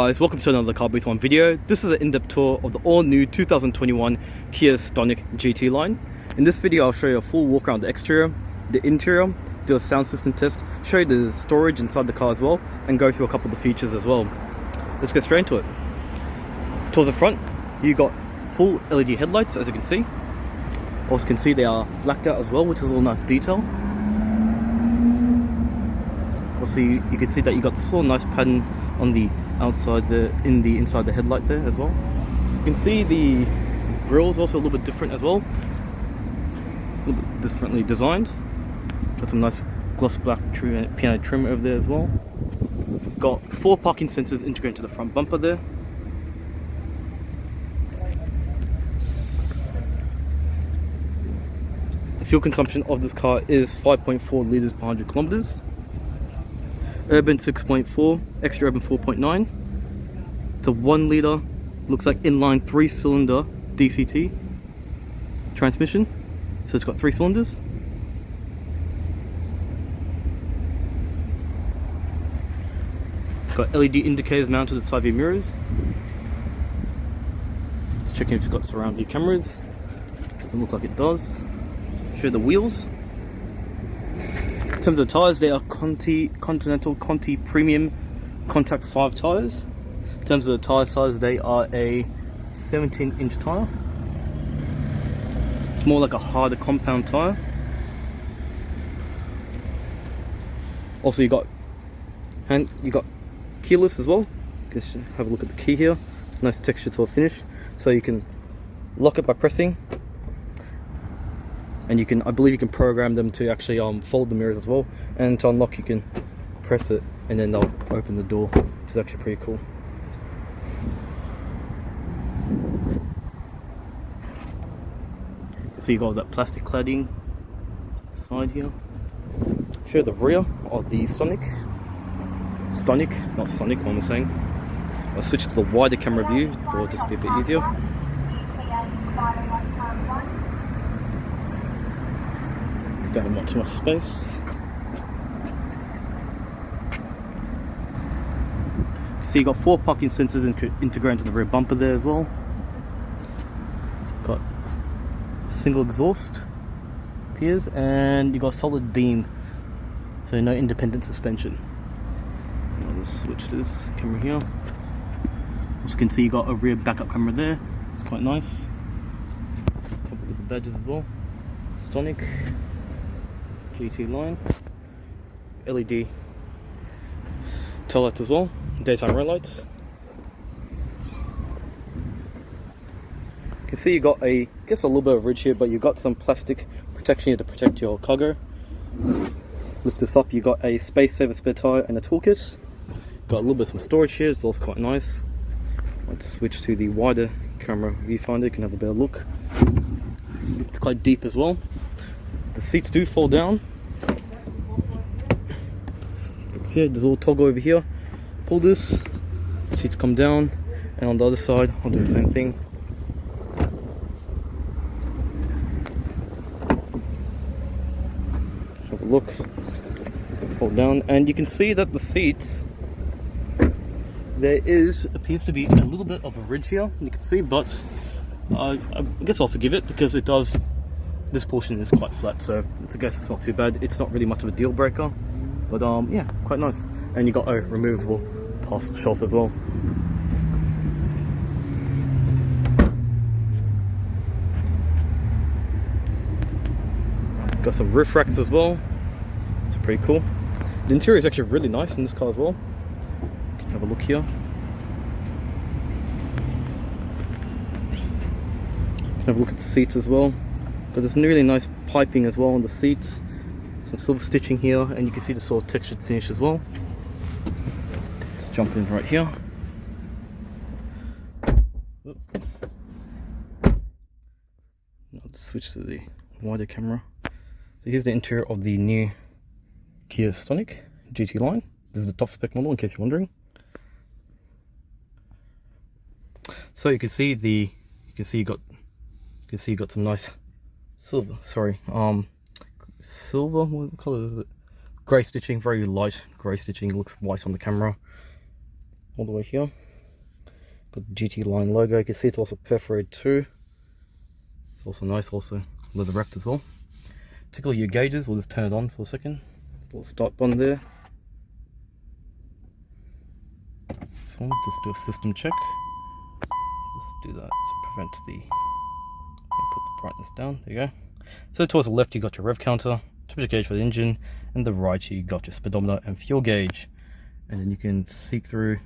Guys, welcome to another Car Booth One video. This is an in-depth tour of the all-new 2021 Kia Stonic GT line. In this video, I'll show you a full walk around the exterior, the interior, do a sound system test, show you the storage inside the car as well, and go through a couple of the features as well. Let's get straight into it. Towards the front, you got full LED headlights, as you can see. Also, you can see they are blacked out as well, which is a little nice detail. Also, you can see that you got this little nice pattern on the outside inside the headlight there as well. You can see the grille's also a little bit different as well, a little bit differently designed. Got some nice gloss black piano trim over there as well. Got 4 parking sensors integrated to the front bumper there. The fuel consumption of this car is 5.4 litres per 100 kilometers. Urban 6.4, extra urban 4.9. It's a 1 litre, looks like inline 3-cylinder DCT transmission. So it's got 3 cylinders. It's got LED indicators mounted to the side view mirrors. Let's check if it's got surround view cameras. Doesn't look like it does. Show the wheels. In terms of the tyres, they are Continental Conti Premium Contact 5 tyres. In terms of the tyre size, they are a 17-inch tyre. It's more like a harder compound tyre. Also, you got key lifts as well. Just have a look at the key here. Nice texture to a finish. So you can lock it by pressing. And you can, I believe you can program them to actually fold the mirrors as well. And to unlock, you can press it and then they'll open the door, which is actually pretty cool. So you got that plastic cladding side here. Show the rear of the Stonic, not Sonic, what am I saying? I'll switch to the wider camera view for it just be a bit easier. Don't have much space. So you got 4 parking sensors integrated into the rear bumper there as well. Got single exhaust piers, and you got solid beam, so no independent suspension. I'll just switch to this camera here. As you can see, you got a rear backup camera there. It's quite nice. Couple of the badges as well. Stonic GT line, LED tail lights as well, daytime running lights. You can see you got a little bit of ridge here, but you got some plastic protection here to protect your cargo. Lift this up, you got a space saver spare tire and a toolkit. Got a little bit of some storage here, it's also quite nice. Let's switch to the wider camera viewfinder, you can have a better look. It's quite deep as well. The seats do fall down. See, there's a little toggle over here. Pull this, seats come down, and on the other side, I'll do the same thing. Have a look. Pull down, and you can see that the seats, there appears to be a little bit of a ridge here. You can see, but I guess I'll forgive it because it does. This portion is quite flat, so I guess it's not too bad. It's not really much of a deal breaker, but yeah, quite nice. And you got a removable parcel shelf as well. Got some roof racks as well. It's pretty cool. The interior is actually really nice in this car as well. You can have a look here. Have a look at the seats as well. But there's really nice piping as well on the seats. Some silver stitching here, and you can see the sort of textured finish as well. Let's jump in right here. Now let's switch to the wider camera. So here's the interior of the new Kia Stonic GT line. This is the top spec model, in case you're wondering. So you can see you got some nice silver, what color is it? Grey stitching, very light grey stitching, looks white on the camera. All the way here. Got the GT line logo. You can see it's also perforated too. It's also nice, also leather wrapped as well. Tickle your gauges, we'll just turn it on for a second. Little start button there. So just do a system check. Just do that to prevent the... Put the brightness down, there you go. So towards the left you got your rev counter, temperature gauge for the engine, and the right you got your speedometer and fuel gauge. And then you can seek through,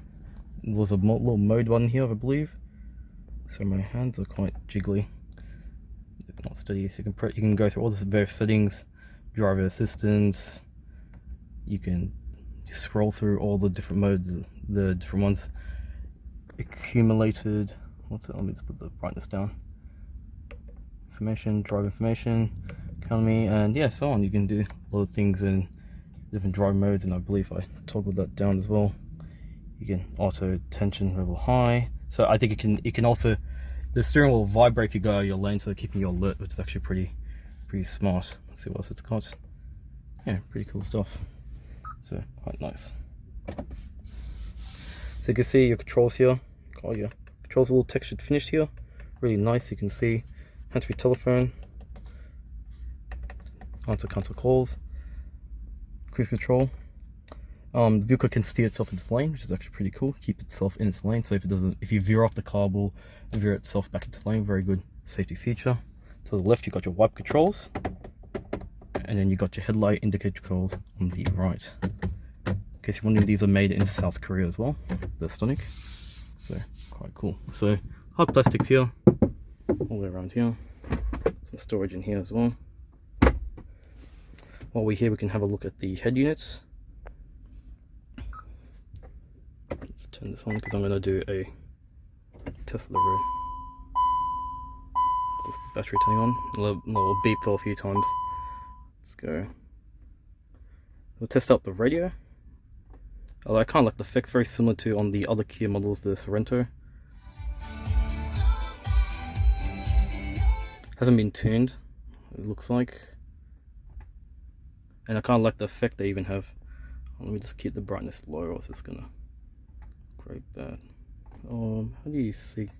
there's a little mode button here I believe. So my hands are quite jiggly. They're not steady, so you can go through all the various settings, driver assistance. You can scroll through all the different modes, the different ones. Accumulated, what's it? Let me just put the brightness down. Information, drive information, economy, and yeah, so on. You can do a lot of things in different drive modes, and I believe I toggled that down as well. You can auto tension level high. So I think it can also, the steering wheel will vibrate if you go out of your lane, so keeping you alert, which is actually pretty smart. Let's see what else it's got. Yeah, pretty cool stuff. So quite nice. So you can see your controls here. Got your controls a little textured finish here. Really nice. You can see hands-free telephone, answer console calls, cruise control. The vehicle can steer itself in its lane, which is actually pretty cool. Keeps itself in its lane, so if you veer off, the car will veer itself back into its lane. Very good safety feature. To the left you got your wipe controls, and then you got your headlight indicator controls on the right. In case you're wondering, these are made in South Korea as well, the Stonic. So quite cool. So hard plastics here, all the way around here. Some storage in here as well. While we're here, we can have a look at the head units. Let's turn this on because I'm going to do a test of the rear. It's just the battery turning on. A little beep for a few times. Let's go. We'll test out the radio. Although I kind of like the effects, very similar to on the other Kia models, the Sorento. Hasn't been tuned, it looks like. And I kind of like the effect they even have. Let me just keep the brightness low, or it's just gonna break that. How do you see?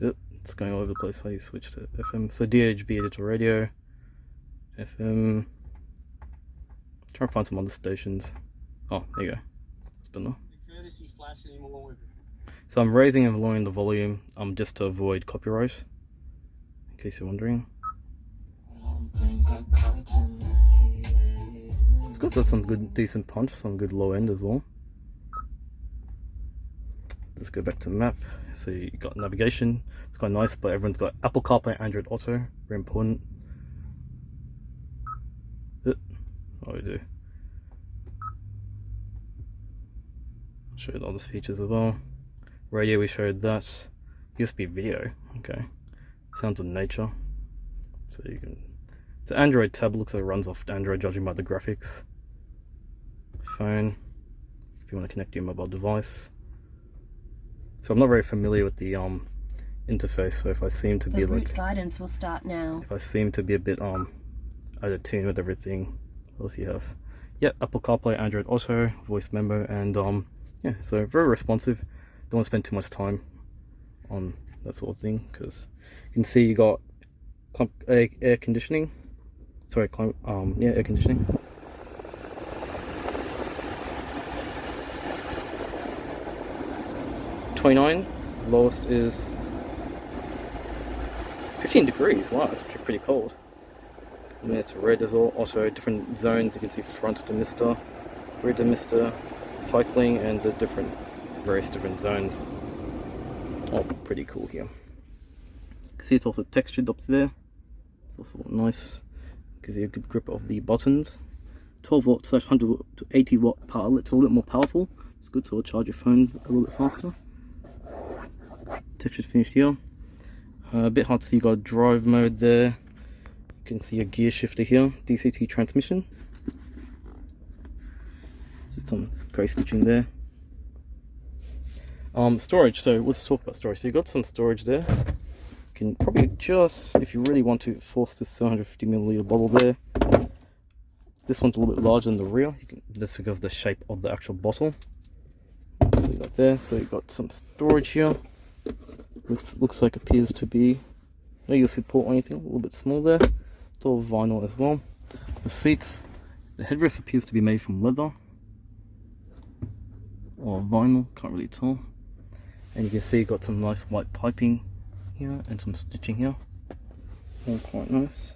Yep, it's going all over the place. How do you switch to FM? So DHB digital radio, FM. Try to find some other stations. Oh, there you go. It's better. So I'm raising and lowering the volume just to avoid copyright, in case you're wondering. It's got some good, decent punch, some good low end as well. Let's go back to the map. So you got navigation. It's quite nice, but everyone's got Apple CarPlay, Android Auto. Very important. What do we do? Show you the other features as well. Radio, we showed that. USB video, okay. Sounds of nature. So you can. It's an Android tab, looks like it runs off Android, judging by the graphics. Phone, if you want to connect to your mobile device. So I'm not very familiar with the interface. So if I seem to be like, guidance will start now. If I seem to be a bit out of tune with everything, what else you have? Yeah, Apple CarPlay, Android Auto, voice memo, and yeah, so very responsive. Don't want to spend too much time on that sort of thing, because you can see you got air conditioning. Sorry, yeah, air conditioning. .29, lowest is 15 degrees. Wow, that's pretty cold. And then it's red as well. Also different zones. You can see front demister, rear demister, cycling, and the various different zones. Oh, pretty cool here. You can see it's also textured up there. It's also nice. Gives you a good grip of the buttons. 12 watt / 100 to 80 watt power. It's a little bit more powerful. It's good, so it'll charge your phones a little bit faster. Textured finish here. A bit hard to see. You got drive mode there. You can see a gear shifter here. DCT transmission. So some grey stitching there. Storage. So let's talk about storage. So you got some storage there. You can probably just, if you really want to, force this 750ml bottle there. This one's a little bit larger than the rear. That's because of the shape of the actual bottle. See that there. So you've got some storage here, which appears to be no USB port or anything, a little bit small there. It's all vinyl as well. The seats, the headrest appears to be made from leather or vinyl, can't really tell. And you can see you've got some nice white piping here and some stitching here, all quite nice.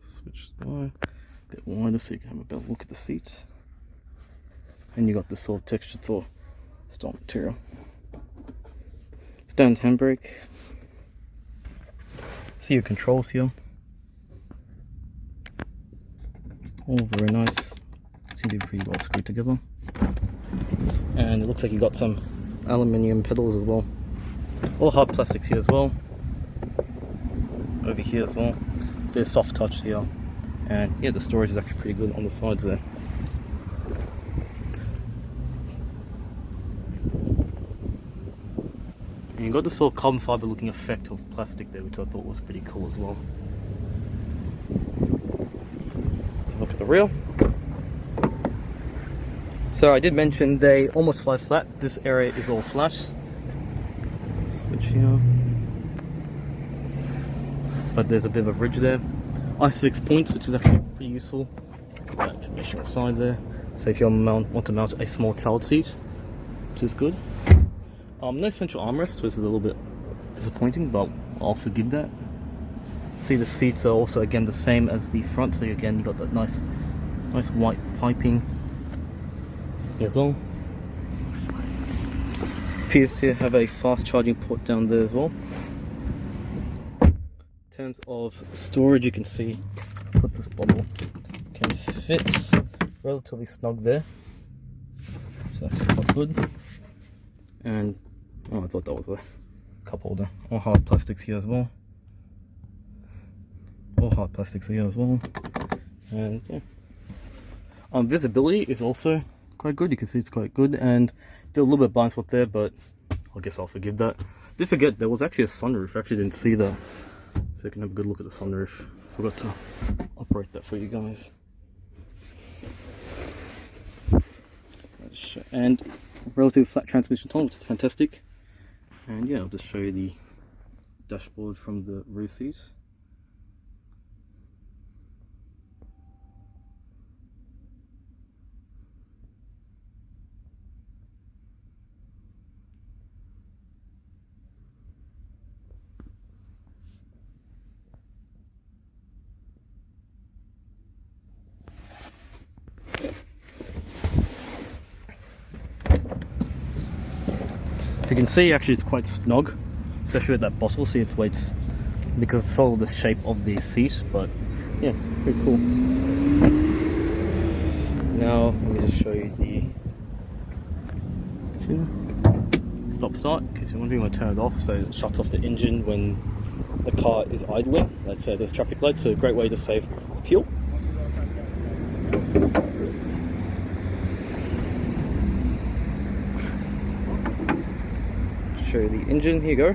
Switch the line a bit wider so you can have a better look at the seat. And you got this sort of textured sort of style material. Stand handbrake. See your controls here. All very nice. Seem to be pretty well screwed together. And it looks like you got some aluminium pedals as well. All hard plastics here as well. Over here as well. There's soft touch here. And yeah, the storage is actually pretty good on the sides there. And you got this sort of carbon fiber looking effect of plastic there, which I thought was pretty cool as well. Let's look at the rear. So I did mention they almost fly flat. This area is all flat. Switch here. But there's a bit of a ridge there. ISOFIX points, which is actually pretty useful. Put that information aside there. So if you want to mount a small child seat, which is good. No central armrest, which is a little bit disappointing, but I'll forgive that. See, the seats are also again the same as the front, so again you got that nice white piping here as well. Appears to have a fast charging port down there as well. In terms of storage, you can see, put this bottle can fit relatively snug there, so that's quite good. And oh, I thought that was a cup holder. All hard plastics here as well. All hard plastics here as well. And yeah, visibility is also quite good. You can see it's quite good, and did a little bit of blind spot there, but I guess I'll forgive that. Did forget there was actually a sunroof. I actually didn't see that, so you can have a good look at the sunroof. Forgot to operate that for you guys. And relatively flat transmission tunnel, which is fantastic. And yeah, I'll just show you the dashboard from the rear seat. You can see actually it's quite snug, especially with that bottle. See its weights because it's all the shape of the seat, but yeah, pretty cool. Now let me just show you the stop start, in case you're wondering. I'm going to turn it off so it shuts off the engine when the car is idling. Let's say there's traffic lights, so a great way to save fuel. Show you the engine. Here you go.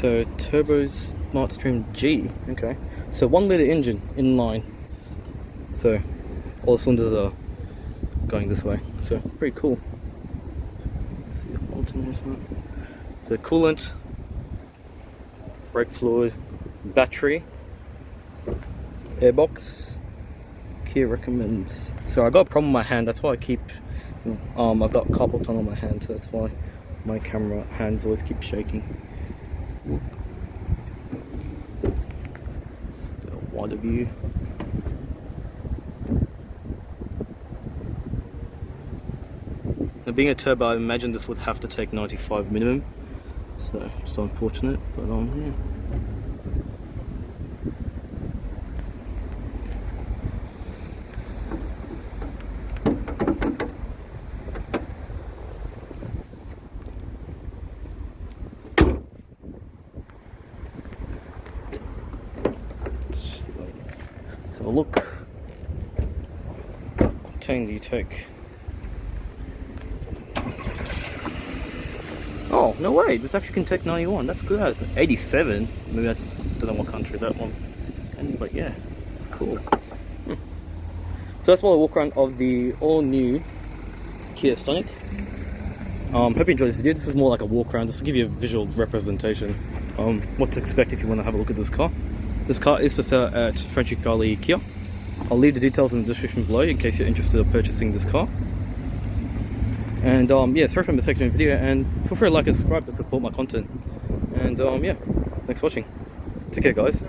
So turbo Smartstream G. Okay, so 1 litre engine inline. So all cylinders are going this way. So pretty cool. Let's see the alternator. So coolant, brake fluid, battery, airbox. Kia recommends. So I got a problem with my hand. That's why I keep. I've got carpal tunnel on my hand. So that's why my camera hands always keep shaking. Still wider view. Now, being a turbo, I imagine this would have to take 95 minimum. So it's unfortunate, but yeah. Have a look. Obtain the take. Oh, no way, this actually can take 91. That's good. That's 87. Maybe that's, don't know what country that one. But yeah, it's cool. So that's more a walk around of the all new Kia Stonic. Hope you enjoyed this video. This is more like a walk around, just to give you a visual representation what to expect if you want to have a look at this car. This car is for sale at Frenchy Carly Kia. I'll leave the details in the description below in case you're interested in purchasing this car. And yeah, sorry for the mistake in the video, and feel free to like and subscribe to support my content. And yeah, thanks for watching. Take care, guys.